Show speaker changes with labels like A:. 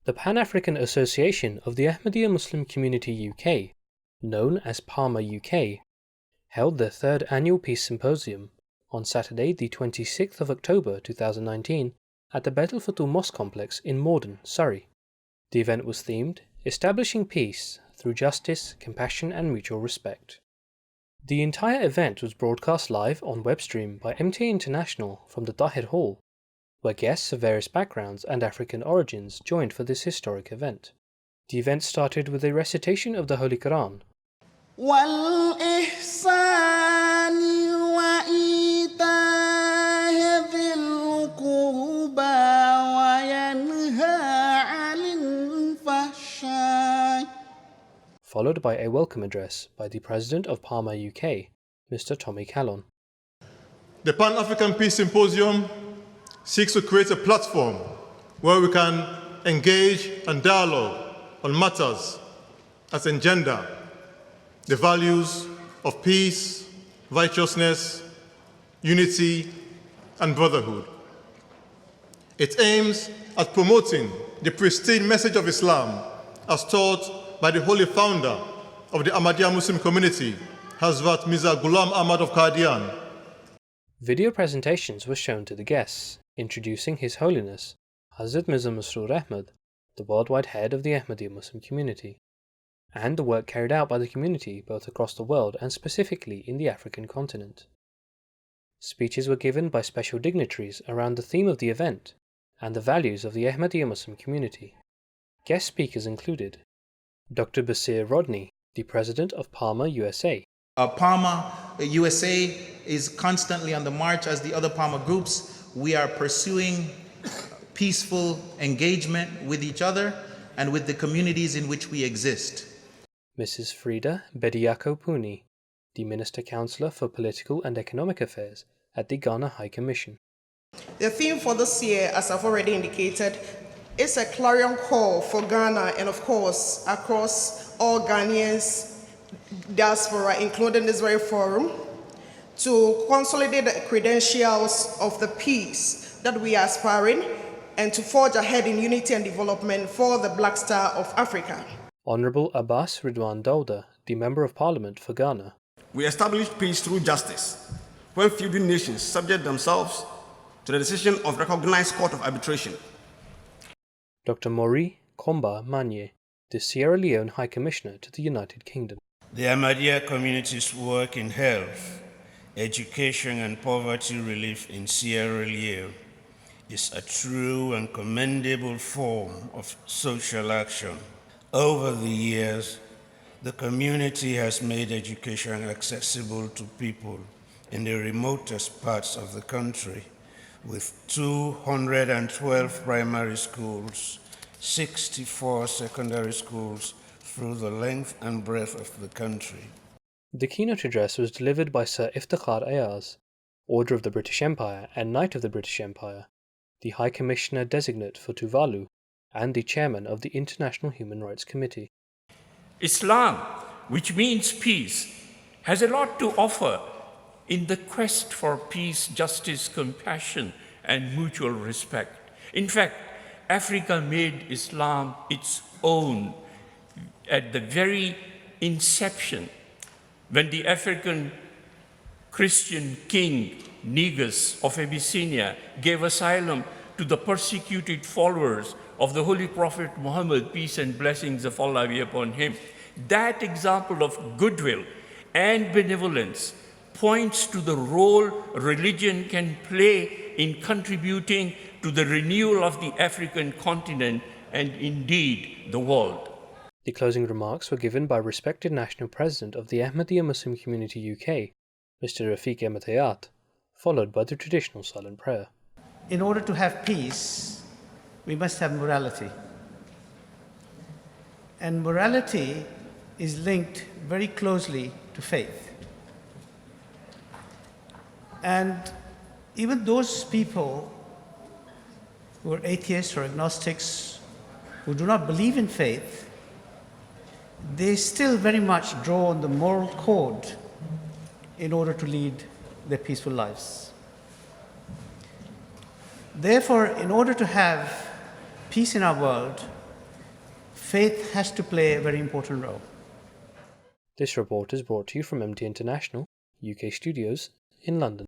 A: The Pan-African Association of the Ahmadiyya Muslim Community UK, known as PAAMA UK, held their third annual Peace Symposium on Saturday the 26th of October 2019 at the Bettelfatu Mosque Complex in Morden, Surrey. The event was themed Establishing Peace through Justice, Compassion and Mutual Respect. The entire event was broadcast live on webstream by MTA International from the Tahir Hall, where guests of various backgrounds and African origins joined for this historic event. The event started with a recitation of the Holy Quran, followed by a welcome address by the President of PAAMA UK, Mr. Tommy Callon.
B: The Pan-African Peace Symposium seeks to create a platform where we can engage and dialogue on matters that engender the values of peace, righteousness, unity, and brotherhood. It aims at promoting the pristine message of Islam as taught by the holy founder of the Ahmadiyya Muslim community, Hazrat Mirza Ghulam Ahmad of Qadian.
A: Video presentations were shown to the guests, introducing His Holiness, Hazrat Mirza Masroor Ahmad, the worldwide head of the Ahmadiyya Muslim community, and the work carried out by the community both across the world and specifically in the African continent. Speeches were given by special dignitaries around the theme of the event and the values of the Ahmadiyya Muslim community. Guest speakers included Dr. Basir Rodney, the president of PAAMA USA.
C: PAAMA USA is constantly on the march as the other PAAMA groups. We are pursuing peaceful engagement with each other and with the communities in which we exist.
A: Mrs. Frida Bediako Puni, the Minister Councillor for Political and Economic Affairs at the Ghana High Commission.
D: The theme for this year, as I've already indicated, is a clarion call for Ghana and, of course, across all Ghanaians, diaspora, including this very forum, to consolidate the credentials of the peace that we are aspiring and to forge ahead in unity and development for the Black Star of Africa.
A: Honourable Abbas Ridwan Dauda, the Member of Parliament for Ghana.
E: We establish peace through justice when feuding nations subject themselves to the decision of recognized court of arbitration.
A: Dr. Maury Komba Manye, the Sierra Leone High Commissioner to the United Kingdom.
F: The Ahmadiyya community's work in health, education and poverty relief in Sierra Leone is a true and commendable form of social action. Over the years, the community has made education accessible to people in the remotest parts of the country, with 212 primary schools, 64 secondary schools through the length and breadth of the country.
A: The keynote address was delivered by Sir Iftikhar Ayaz, Order of the British Empire and Knight of the British Empire, the High Commissioner Designate for Tuvalu, and the Chairman of the International Human Rights Committee.
G: Islam, which means peace, has a lot to offer in the quest for peace, justice, compassion, and mutual respect. In fact, Africa made Islam its own at the very inception, when the African Christian king Negus of Abyssinia gave asylum to the persecuted followers of the Holy Prophet Muhammad, peace and blessings of Allah be upon him. That example of goodwill and benevolence points to the role religion can play in contributing to the renewal of the African continent and indeed the world.
A: The closing remarks were given by respected National President of the Ahmadiyya Muslim Community UK, Mr. Rafiq Ahmed Hayat, followed by the traditional silent prayer.
H: In order to have peace, we must have morality. And morality is linked very closely to faith. And even those people who are atheists or agnostics, who do not believe in faith, they still very much draw on the moral code in order to lead their peaceful lives. Therefore, in order to have peace in our world, faith has to play a very important role.
A: This report is brought to you from MT International, UK Studios, in London.